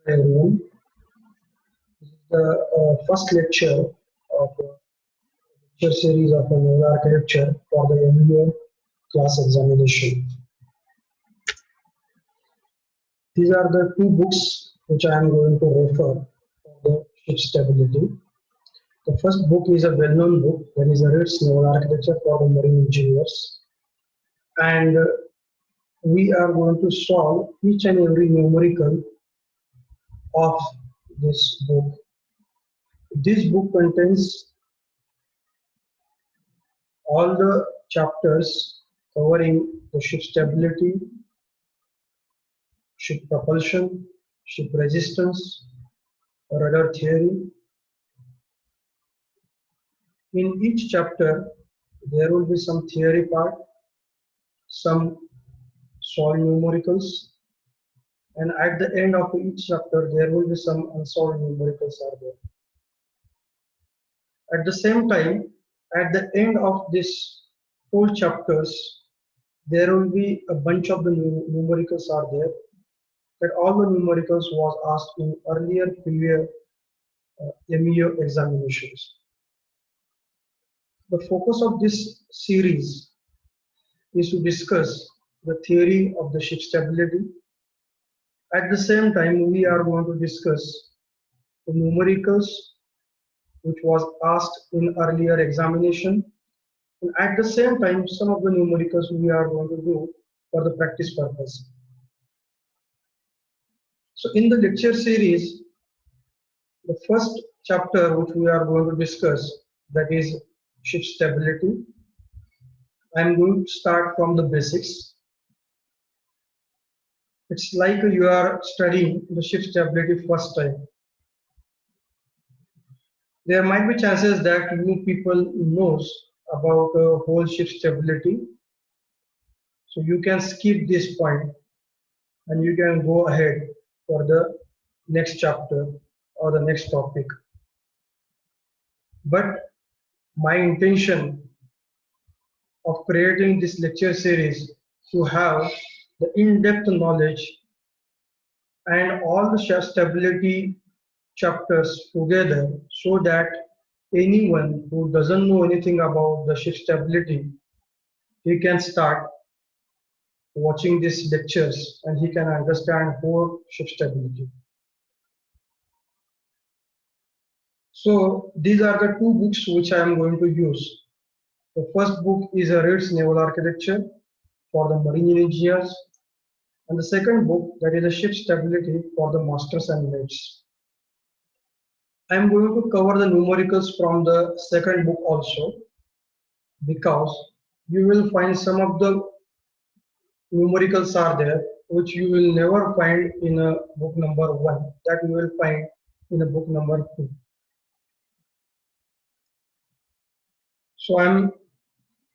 Hi everyone. This is the first lecture of a lecture series of a Naval architecture for the MBA class examination. These are the two books which I am going to refer for the ship stability. The first book is a well-known book, that is Ritz Naval Architecture for the Marine Engineers, and we are going to solve each and every numerical of this book. This book contains all the chapters covering the ship stability, ship propulsion, ship resistance, rudder theory. In each chapter, there will be some theory part, some solved numericals, and at the end of each chapter, there will be some unsolved numericals are there. At the same time, at the end of this whole chapters, there will be a bunch of the numericals are there, that all the numericals was asked in earlier previous MEO examinations. The focus of this series is to discuss the theory of the ship stability. At the same time, we are going to discuss the numericals which was asked in earlier examination. And at the same time, some of the numericals we are going to do for the practice purpose. So in the lecture series, the first chapter which we are going to discuss, that is ship stability. I am going to start from the basics. It's like you are studying the ship stability first time. There might be chances that you people knows about whole ship stability. So you can skip this point and you can go ahead for the next chapter or the next topic. But my intention of creating this lecture series to have the in-depth knowledge and all the ship stability chapters together, so that anyone who doesn't know anything about the ship stability, he can start watching these lectures and he can understand whole ship stability. So these are the two books which I am going to use. The first book is a Ritz Naval Architecture for the Marine Engineers, and the second book, that is a Ship Stability for the Masters and Mates. I am going to cover the numericals from the second book also, because you will find some of the numericals are there which you will never find in a book number 1, that you will find in a book number 2. So I am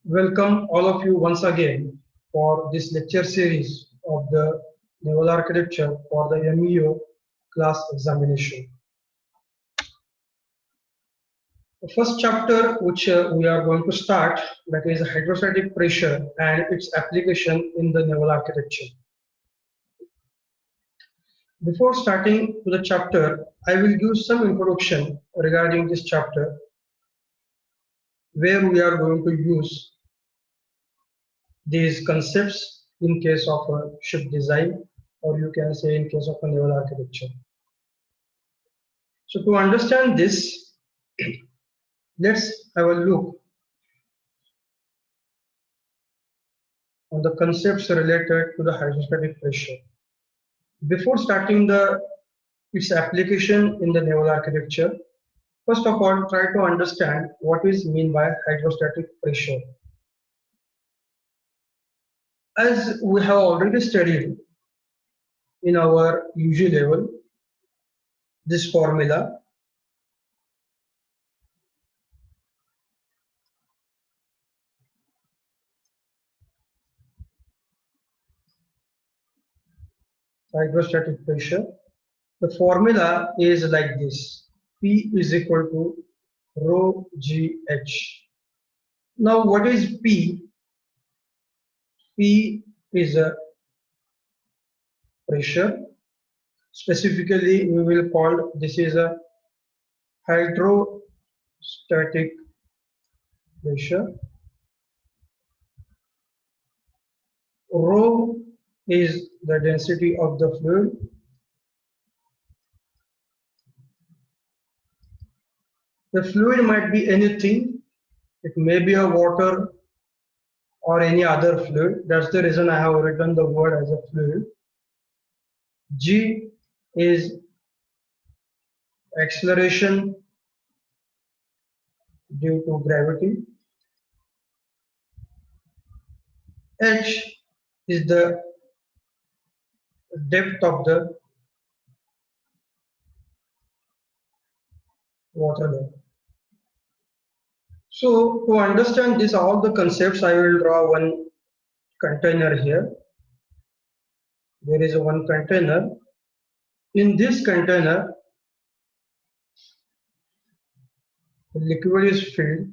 welcome all of you once again for this lecture series of the Naval Architecture for the MEO class examination. The first chapter which we are going to start, that is hydrostatic pressure and its application in the naval architecture. Before starting to the chapter, I will give some introduction regarding this chapter, where we are going to use these concepts in case of a ship design, or you can say in case of a naval architecture. So to understand this, let's have a look on the concepts related to the hydrostatic pressure. Before starting its application in the naval architecture, first of all, try to understand what is meant by hydrostatic pressure. As we have already studied in our UG level, this formula, hydrostatic pressure, the formula is like this: P is equal to rho GH. Now what is P? P is a pressure Specifically, we will call this is a hydrostatic pressure. Rho is the density of the fluid. The fluid might be anything. It may be a water or any other fluid. That's the reason I have written the word as a fluid. G is acceleration due to gravity. H is the depth of the water level. So to understand this, all the concepts, I will draw one container here. There is one container. In this container, the liquid is filled.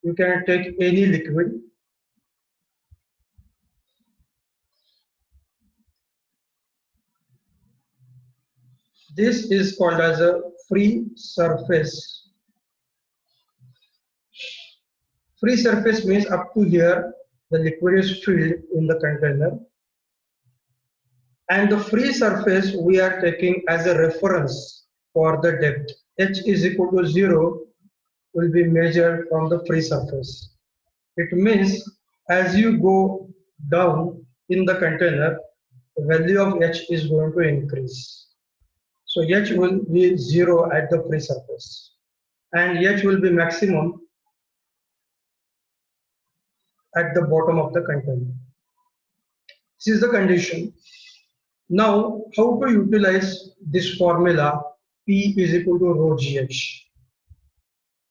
You can take any liquid. This is called as a free surface. Free surface means up to here, the liquid is filled in the container. And the free surface we are taking as a reference for the depth. H is equal to 0 will be measured from the free surface. It means as you go down in the container, the value of H is going to increase. So H will be 0 at the free surface. And H will be maximum at the bottom of the container. This is the condition. Now, how to utilize this formula P is equal to rho GH?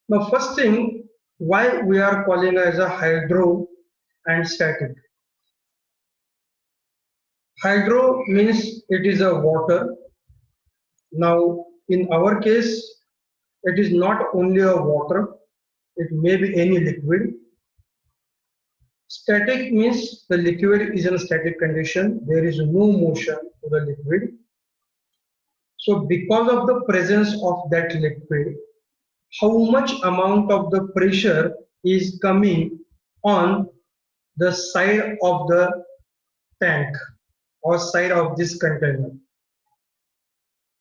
Now, first thing, why we are calling as a hydro and static. Hydro means it is a water. Now, in our case, it is not only a water, it may be any liquid. Static means the liquid is in a static condition. There is no motion to the liquid. So because of the presence of that liquid, how much amount of the pressure is coming on the side of the tank or side of this container,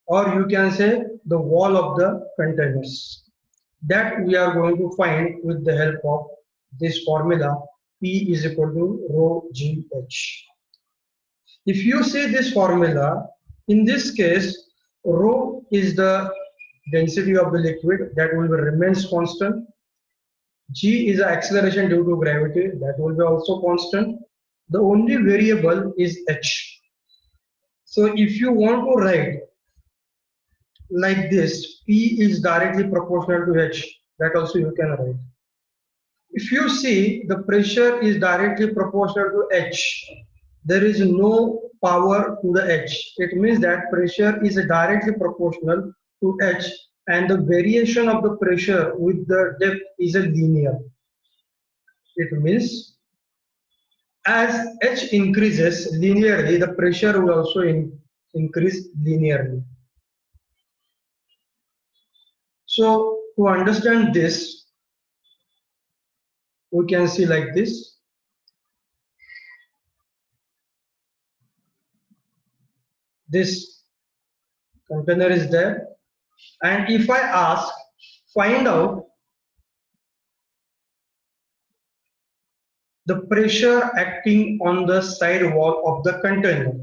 or you can say the wall of the containers. That we are going to find with the help of this formula P is equal to rho GH. If you see this formula, in this case, rho is the density of the liquid that will remains constant. G is the acceleration due to gravity, that will be also constant. The only variable is H. So if you want to write like this, P is directly proportional to H, that also you can write. If you see the pressure is directly proportional to H, there is no power to the H. It means that pressure is directly proportional to H, and the variation of the pressure with the depth is a linear. It means as H increases linearly, the pressure will also increase linearly. So to understand this, we can see like this. This container is there, and if I ask, find out the pressure acting on the side wall of the container,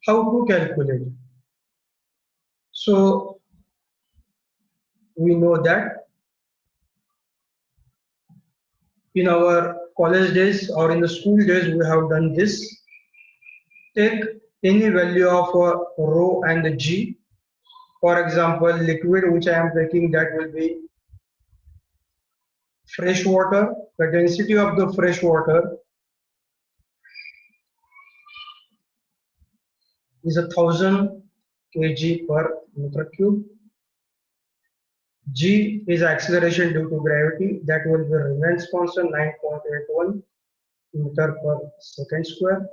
how to calculate? So we know that in our college days or in the school days we have done this. Take any value of rho and G. For example, liquid which I am taking, that will be fresh water. The density of the fresh water is 1000 kg per meter cube. G is acceleration due to gravity, that will be remains constant 9.81 meter per second square.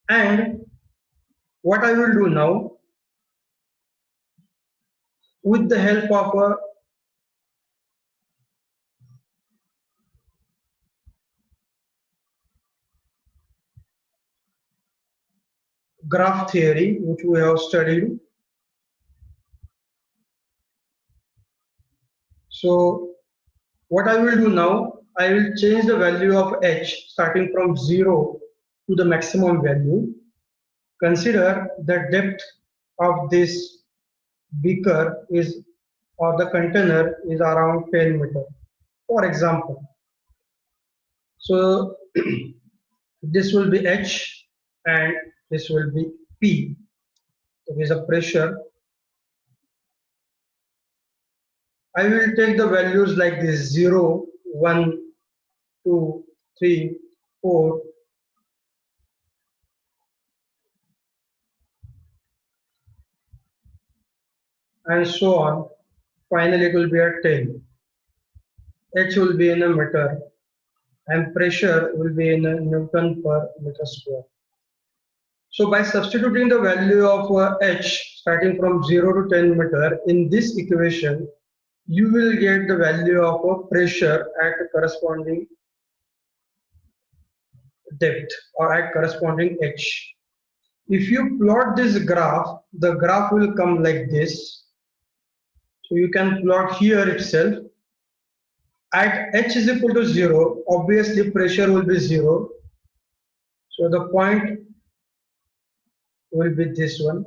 And What I will do now, with the help of a graph theory, which we have studied. So what I will do now, I will change the value of h starting from 0 to the maximum value. Consider the depth of this beaker is, or the container is, around 10 meter, for example. So this will be h and this will be p. There is a pressure. I will take the values like this: 0, 1, 2, 3, 4, and so on. Finally, it will be at 10. H will be in a meter and pressure will be in a Newton per meter square. So by substituting the value of H starting from 0 to 10 meter in this equation, you will get the value of pressure at corresponding depth or at corresponding H. If you plot this graph, the graph will come like this. So you can plot here itself. At H is equal to 0, obviously pressure will be 0. So the point will be this one.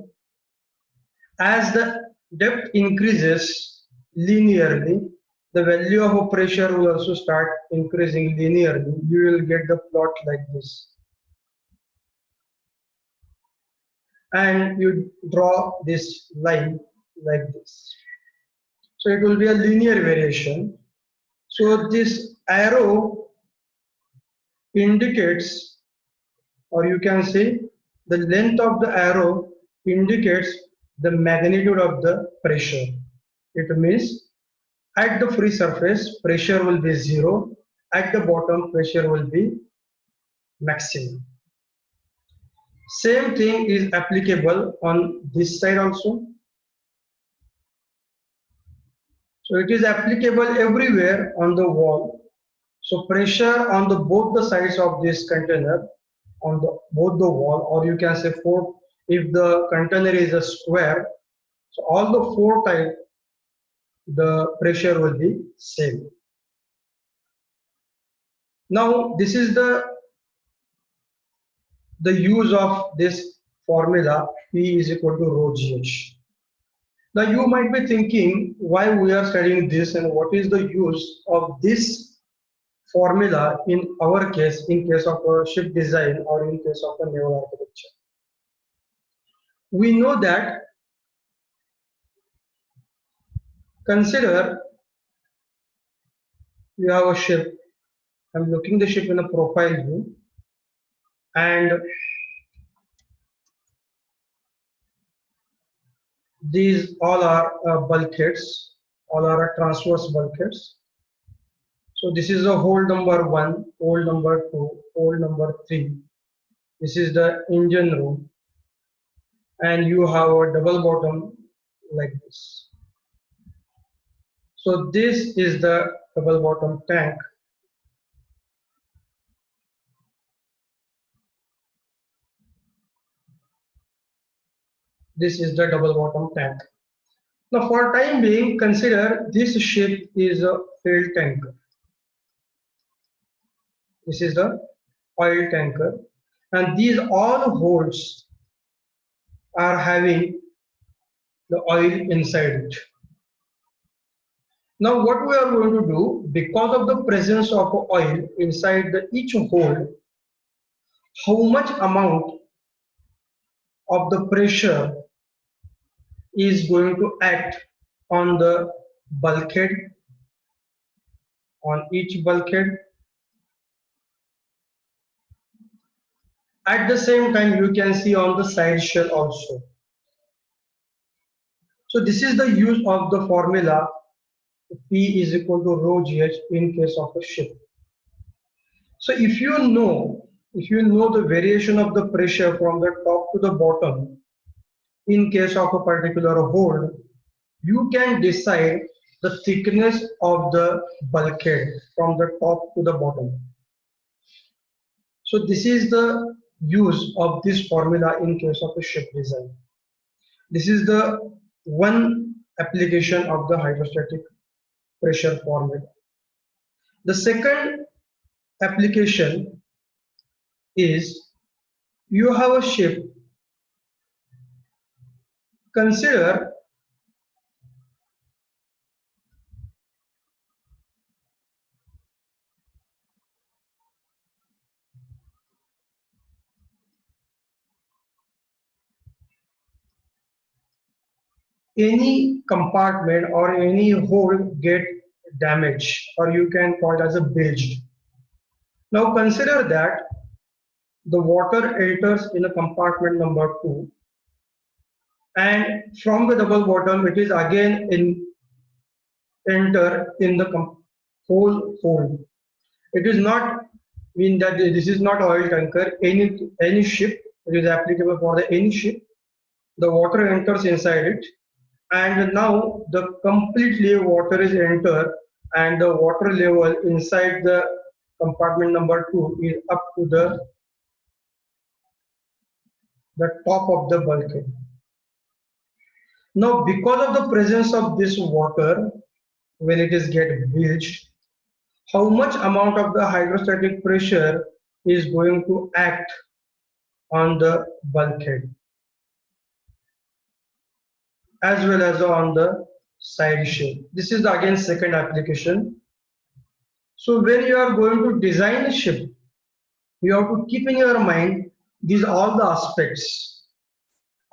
As the depth increases linearly, the value of pressure will also start increasing linearly. You will get the plot like this. And you draw this line like this. So it will be a linear variation. So this arrow indicates, or you can say the length of the arrow indicates the magnitude of the pressure. It means at the free surface pressure will be 0, at the bottom pressure will be maximum. Same thing is applicable on this side also. So it is applicable everywhere on the wall. So pressure on the both the sides of this container, on the both the wall, or you can say four, if the container is a square, so all the four types, the pressure will be same. Now this is the use of this formula P is equal to rho gh. Now you might be thinking why we are studying this and what is the use of this formula in our case, in case of a ship design or in case of a naval architecture. We know that, consider you have a ship. I'm looking the ship in a profile view, and these all are bulkheads, all are transverse bulkheads. So this is a hole number 1, hole number 2, hole number 3. This is the engine room, and you have a double bottom like this. So this is the double bottom tank. This is the double bottom tank. Now for time being, consider this ship is a fuel tanker. This is the oil tanker, and these all holes are having the oil inside it. Now what we are going to do, because of the presence of oil inside each hole, how much amount of the pressure is going to act on the bulkhead, on each bulkhead. At the same time, you can see on the side shell also. So this is the use of the formula P is equal to rho gh in case of a ship. So if you know the variation of the pressure from the top to the bottom, in case of a particular hold, you can decide the thickness of the bulkhead from the top to the bottom. So this is the use of this formula in case of a ship design. This is the one application of the hydrostatic pressure formula. The second application is you have a ship. Consider any compartment or any hole get damaged, or you can call it as a bilge. Now consider that the water enters in a compartment number 2, and from the double bottom it is again enter in the whole hole. It is not mean that this is not oil tanker. Any ship, it is applicable for the any ship. The water enters inside it, and now the completely water is enter, and the water level inside the compartment number 2 is up to the top of the bulkhead. Now because of the presence of this water, when it is get bilged, how much amount of the hydrostatic pressure is going to act on the bulkhead as well as on the side shell. This is the again second application. So when you are going to design a ship, you have to keep in your mind these all the aspects.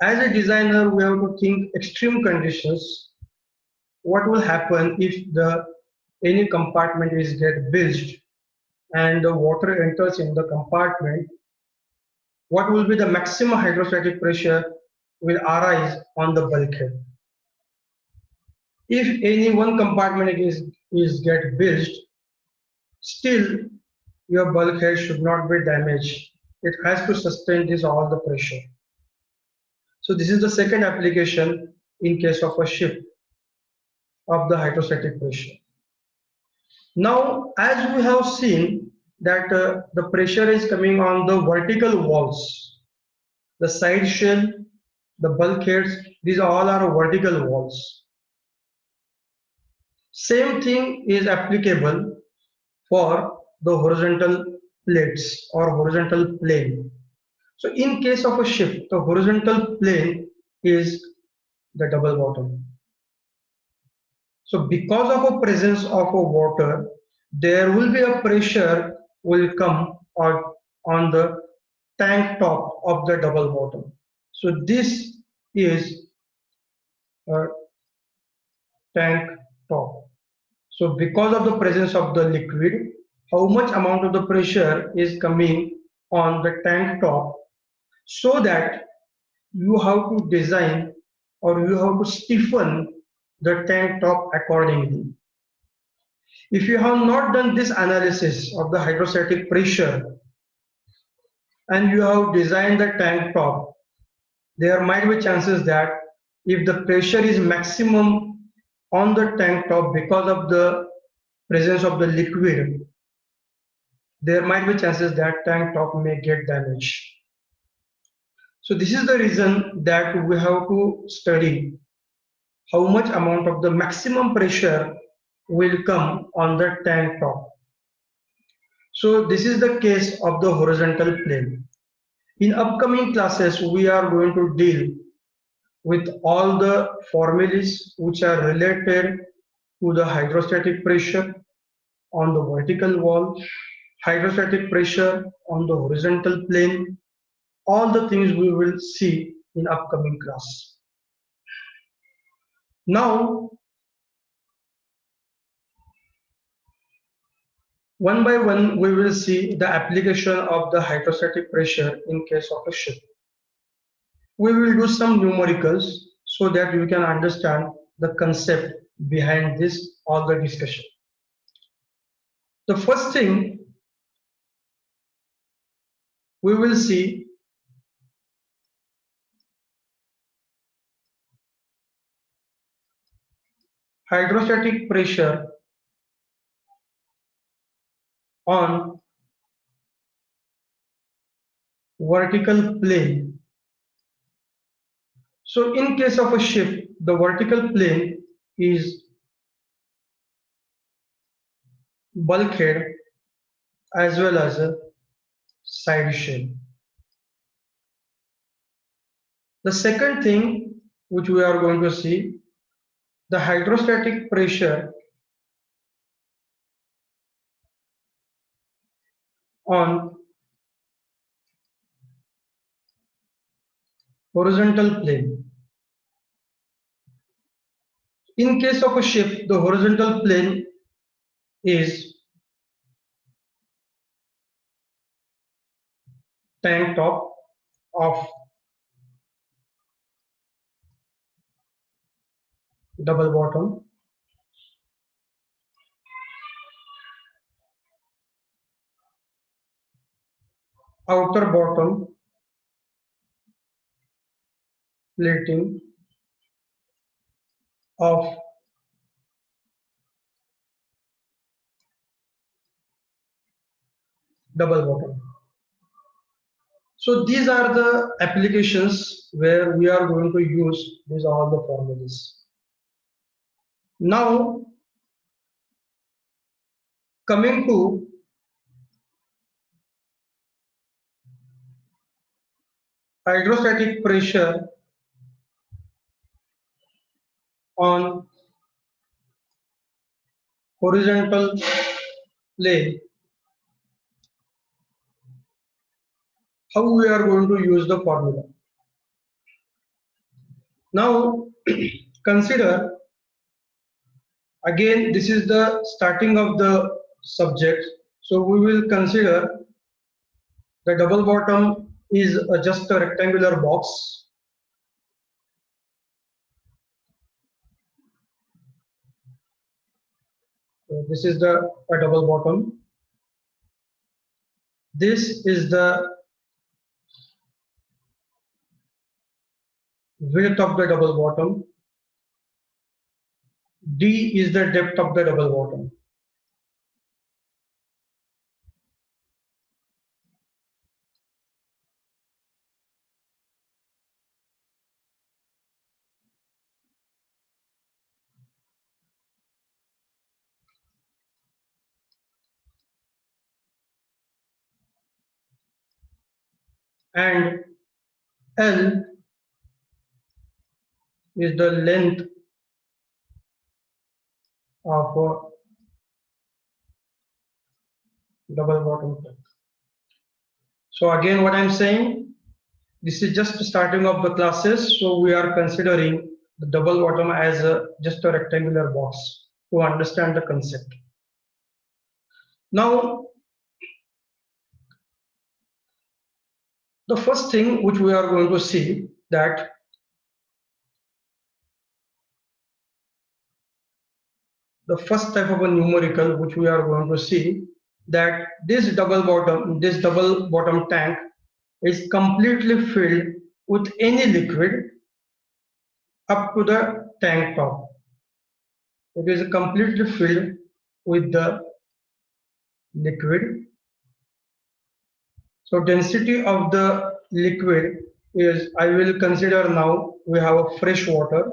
As a designer, we have to think extreme conditions. What will happen if the any compartment is get bilged and the water enters in the compartment? What will be the maximum hydrostatic pressure will arise on the bulkhead? If any one compartment is get bilged, still your bulkhead should not be damaged. It has to sustain this all the pressure. So this is the second application in case of a ship of the hydrostatic pressure. Now, as we have seen that the pressure is coming on the vertical walls, the side shell, the bulkheads, these all are vertical walls. Same thing is applicable for the horizontal plates or horizontal plane. So in case of a ship, the horizontal plane is the double bottom. So because of a presence of a water, there will be a pressure will come on the tank top of the double bottom. So this is a tank top. So because of the presence of the liquid, how much amount of the pressure is coming on the tank top, so that you have to design or you have to stiffen the tank top accordingly. If you have not done this analysis of the hydrostatic pressure and you have designed the tank top, there might be chances that if the pressure is maximum on the tank top because of the presence of the liquid, there might be chances that tank top may get damaged. So this is the reason that we have to study how much amount of the maximum pressure will come on the tank top. So this is the case of the horizontal plane. In upcoming classes, we are going to deal with all the formulas which are related to the hydrostatic pressure on the vertical wall, hydrostatic pressure on the horizontal plane, all the things we will see in upcoming class. Now, one by one, we will see the application of the hydrostatic pressure in case of a ship. We will do some numericals so that you can understand the concept behind this, all the discussion. The first thing we will see hydrostatic pressure on vertical plane. So in case of a ship, the vertical plane is bulkhead as well as a side shell. The second thing which we are going to see, the hydrostatic pressure on horizontal plane. In case of a ship, the horizontal plane is tank top of double bottom, outer bottom plating of double bottom. So these are the applications where we are going to use these all the formulas. Now coming to hydrostatic pressure on horizontal plane, how we are going to use the formula. Now consider, again this is the starting of the subject, so we will consider the double bottom is just a rectangular box. So this is the double bottom. This is the width of the double bottom. D is the depth of the double bottom. And L is the length of a double bottom tank. So again what I'm saying, this is just starting of the classes, so we are considering the double bottom as just a rectangular box to understand the concept. Now the first thing which we are going to see, that the first type of a numerical which we are going to see, that this double bottom tank is completely filled with any liquid up to the tank top. It is completely filled with the liquid. So density of the liquid is, I will consider now we have a fresh water.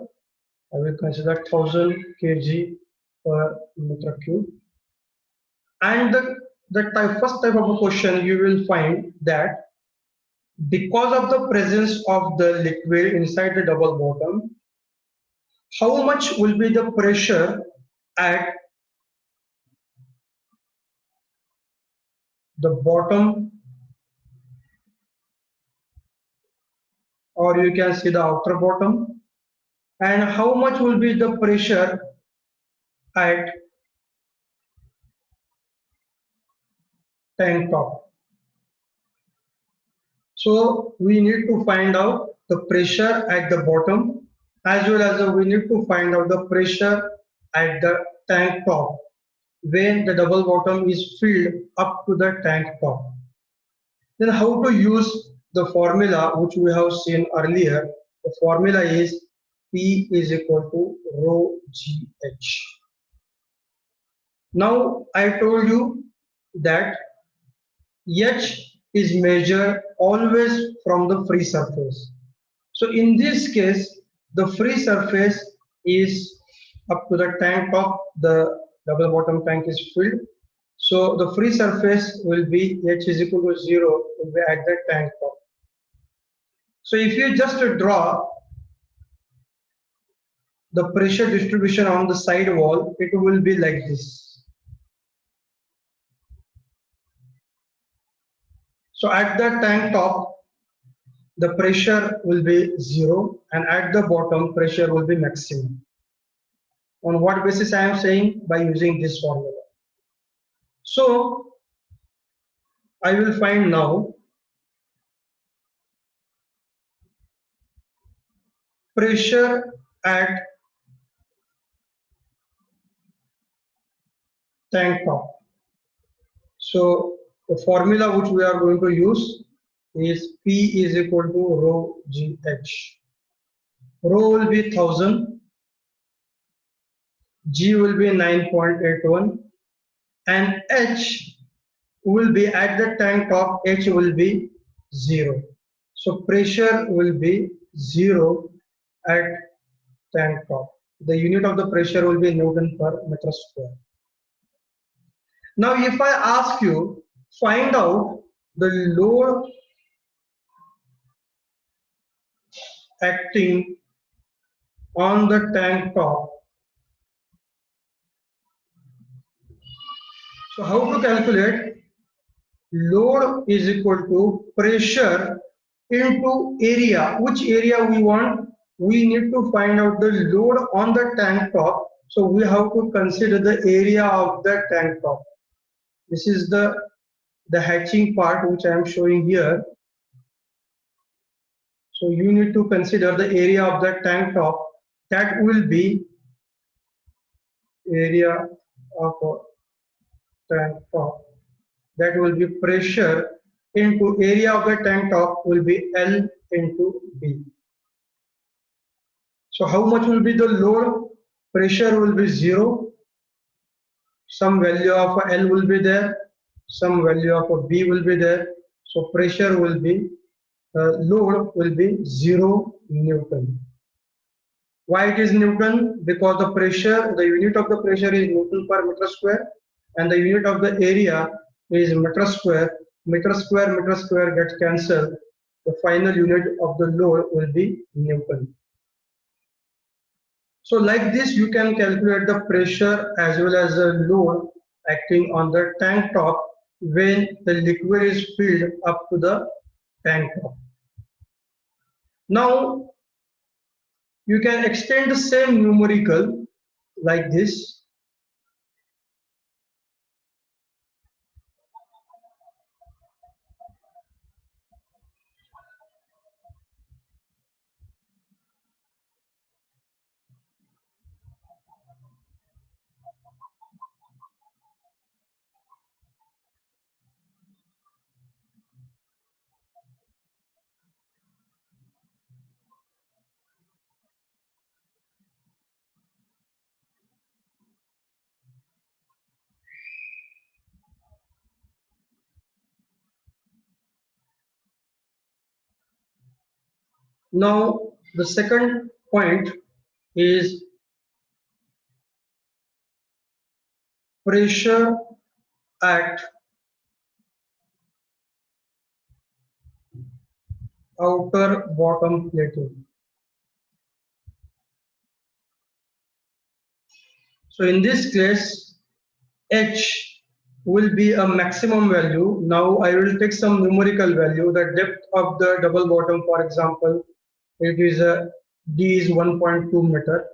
I will consider 1000 kg per meter cube. And the first type of a question you will find that because of the presence of the liquid inside the double bottom, how much will be the pressure at the bottom, or you can see the outer bottom, and how much will be the pressure at tank top. So we need to find out the pressure at the bottom, as well as we need to find out the pressure at the tank top when the double bottom is filled up to the tank top. Then how to use the formula which we have seen earlier. The formula is P is equal to rho GH. Now I told you that H is measured always from the free surface. So in this case, the free surface is up to the tank top, the double bottom tank is filled. So the free surface will be H is equal to 0 will be at the tank top. So if you just draw the pressure distribution on the side wall, it will be like this. So at the tank top, the pressure will be 0 and at the bottom pressure will be maximum. On what basis I am saying? By using this formula. So I will find now pressure at tank top. So the formula which we are going to use is P is equal to rho GH. Rho will be 1000, G will be 9.81 and H will be at the tank top, H will be 0. So pressure will be 0 at tank top. The unit of the pressure will be Newton per meter square. Now if I ask you, find out the load acting on the tank top. So how to calculate? Load is equal to pressure into area. Which area we want? We need to find out the load on the tank top. So we have to consider the area of the tank top. This is the hatching part which I am showing here. So you need to consider the area of the tank top. That will be area of tank top. That will be pressure into area of the tank top will be L into B. So how much will be the load? Pressure will be 0. Some value of L will be there. Some value of B will be there. So pressure will be, load will be 0 Newton. Why it is Newton? Because the pressure, the unit of the pressure is Newton per meter square and the unit of the area is meter square. Meter square gets cancelled. The final unit of the load will be Newton. So like this you can calculate the pressure as well as the load acting on the tank top when the liquid is filled up to the tank top. Now you can extend the same numerical like this. Now the second point is pressure at outer bottom plating. So in this case, H will be a maximum value. Now I will take some numerical value. The depth of the double bottom, for example, it is D is 1.2 meter.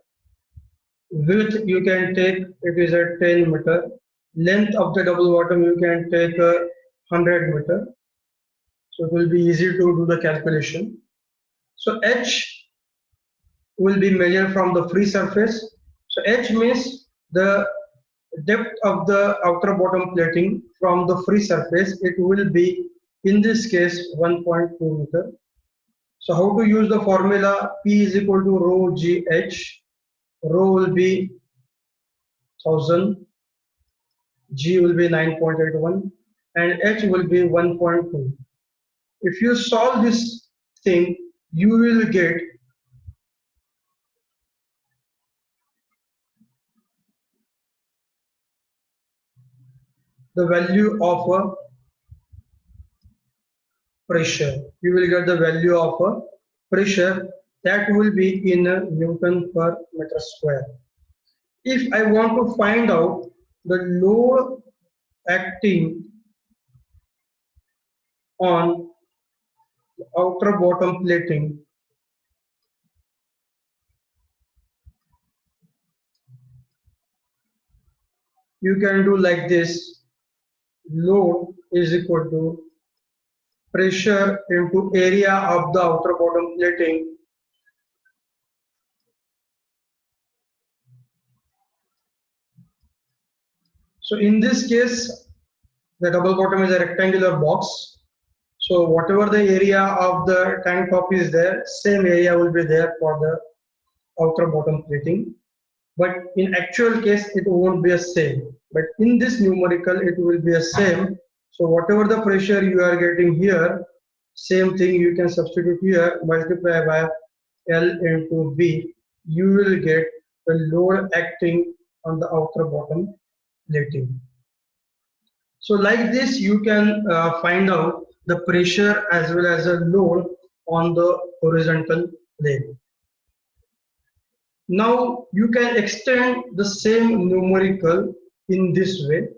Width you can take, it is a 10 meter. Length of the double bottom you can take 100 meter. So it will be easy to do the calculation. So H will be measured from the free surface. So H means the depth of the outer bottom plating from the free surface. It will be in this case 1.2 meter. So how to use the formula? P is equal to rho GH. Rho will be 1000, G will be 9.81, and H will be 1.2. If you solve this thing, you will get the value of a pressure. You will get the value of a pressure that will be in a Newton per meter square. If I want to find out the load acting on the outer bottom plating, you can do like this. Load is equal to pressure into area of the outer bottom plating So in this case, the double bottom is a rectangular box. So whatever the area of the tank top is there, same area will be there for the outer bottom plating. But in actual case, it won't be a same. But in this numerical, it will be a same. So whatever the pressure you are getting here, same thing you can substitute here, multiply by L into B. You will get the load acting on the outer bottom plating. So like this, you can find out the pressure as well as the load on the horizontal plane. Now you can extend the same numerical in this way.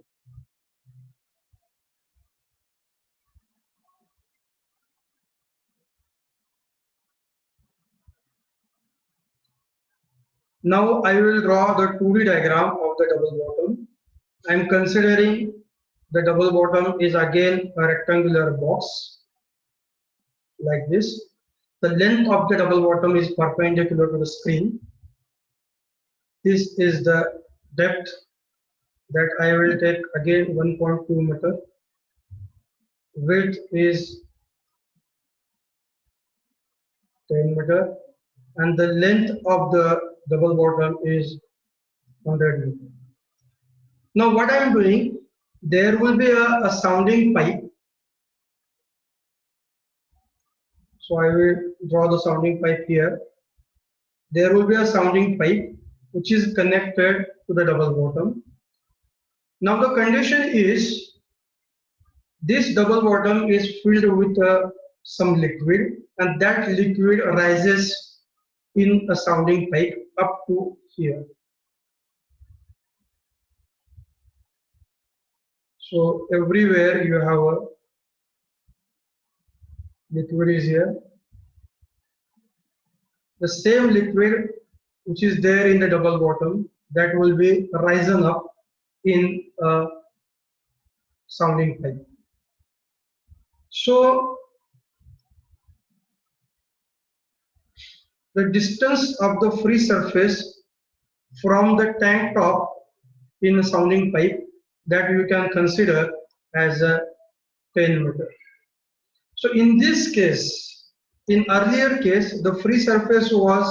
Now I will draw the 2D diagram of the double bottom. I am considering the double bottom is again a rectangular box like this. The length of the double bottom is perpendicular to the screen. This is the depth that I will take again 1.2 meter. Width is 10 meter and the length of the double bottom is 100 meter. Now what I am doing, there will be a sounding pipe. So I will draw the sounding pipe here. There will be a sounding pipe which is connected to the double bottom. Now the condition is this double bottom is filled with some liquid and that liquid rises in a sounding pipe up to here. So everywhere you have a liquid is here. The same liquid which is there in the double bottom that will be risen up in a sounding pipe. So the distance of the free surface from the tank top in a sounding pipe that you can consider as a 10 meter. So in this case, in earlier case, the free surface was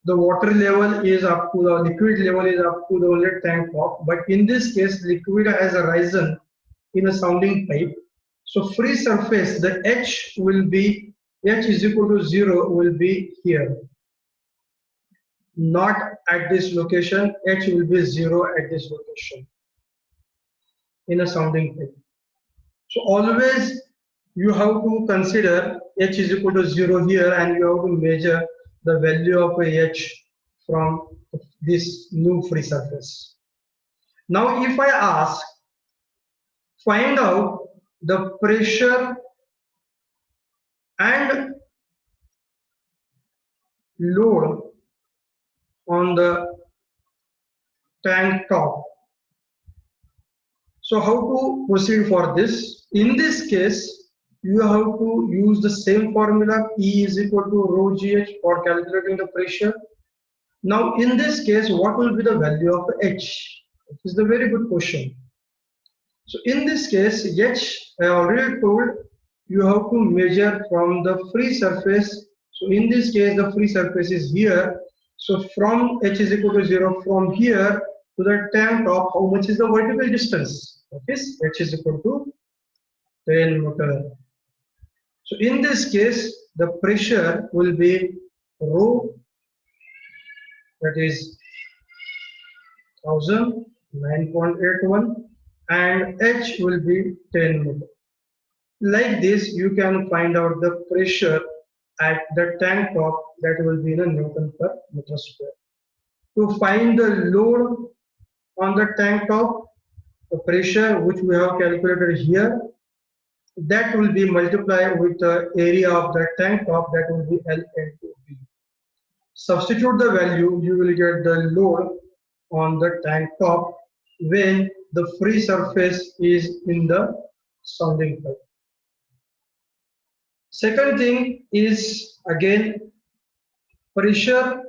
the water level is up to the liquid level is up to the only tank top, but in this case, liquid has arisen in a sounding pipe. So free surface, the H will be H is equal to 0 will be here. Not at this location, H will be 0 at this location in a sounding pipe. So always you have to consider H is equal to 0 here and you have to measure the value of H from this new free surface. Now if I ask, find out the pressure and load on the tank top. So how to proceed for this? In this case, you have to use the same formula E is equal to rho GH for calculating the pressure. Now in this case, what will be the value of H? This is a very good question. So in this case, H, I already told you have to measure from the free surface. So in this case, the free surface is here. So from h is equal to 0, from here to the tank top, how much is the vertical distance? That is h is equal to 10 meter. So in this case, the pressure will be rho, that is 1000, 9.81, and h will be 10 meter. Like this, you can find out the pressure at the tank top, that will be in a Newton per meter square. To find the load on the tank top, the pressure which we have calculated here, that will be multiplied with the area of the tank top, that will be L into B. Substitute the value, you will get the load on the tank top when the free surface is in the sounding pipe. Second thing is again pressure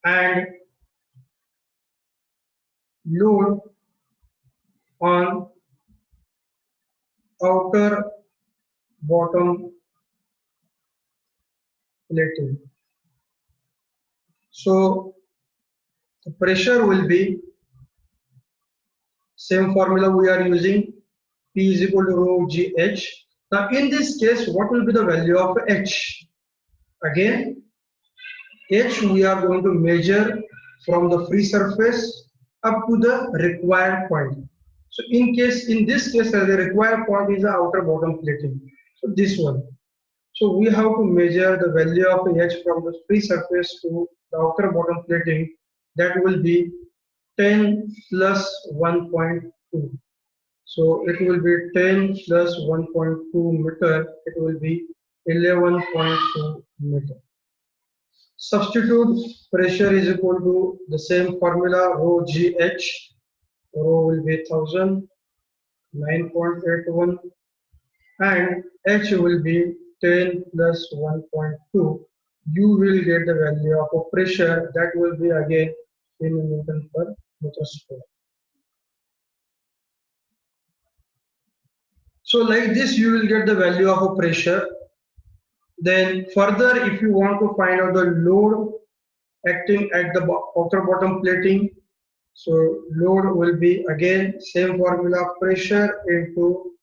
and load on outer bottom plating. So the pressure will be same formula we are using, P is equal to rho GH. Now in this case, what will be the value of H? Again, H we are going to measure from the free surface up to the required point. So in this case, the required point is the outer bottom plating. So this one. So we have to measure the value of H from the free surface to the outer bottom plating. That will be 10 plus 1.2. So it will be 10 plus 1.2 meter. It will be 11.2 meter. Substitute pressure is equal to the same formula, rho GH. Rho will be 1000, 9.81, and H will be 10 plus 1.2. You will get the value of a pressure, that will be again in Newton per meter square. So like this, you will get the value of a pressure. Then further, if you want to find out the load acting at the outer bottom plating, so load will be again same formula, pressure into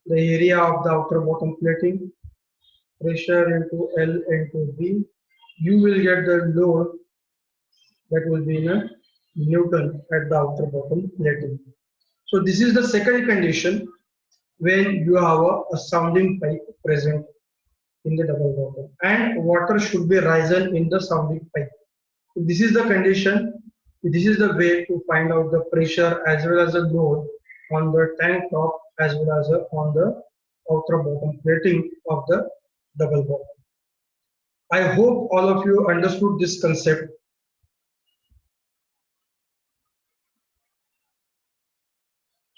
the area of the outer bottom plating, pressure into L into B. You will get the load, that will be in a Newton at the outer bottom plating. So this is the second condition when you have a sounding pipe present in the double bottom and water should be risen in the sounding pipe. So this is the condition. This is the way to find out the pressure as well as the load on the tank top as well as on the outer bottom plating of the double bottom. I hope all of you understood this concept.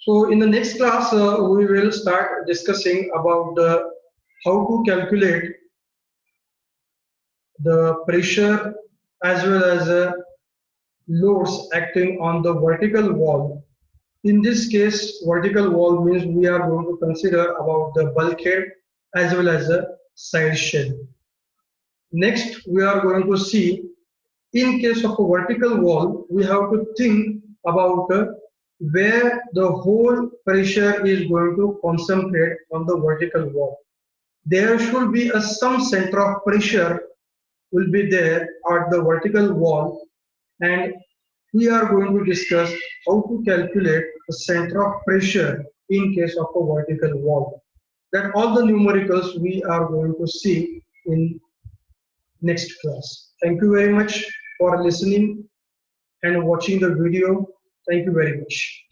So in the next class, we will start discussing about how to calculate the pressure as well as loads acting on the vertical wall. In this case, vertical wall means we are going to consider about the bulkhead as well as a side shell. Next, we are going to see, in case of a vertical wall, we have to think about where the whole pressure is going to concentrate on the vertical wall. There should be some center of pressure will be there at the vertical wall, and we are going to discuss how to calculate the center of pressure in case of a vertical wall. That all the numericals we are going to see in next class. Thank you very much for listening and watching the video. Thank you very much.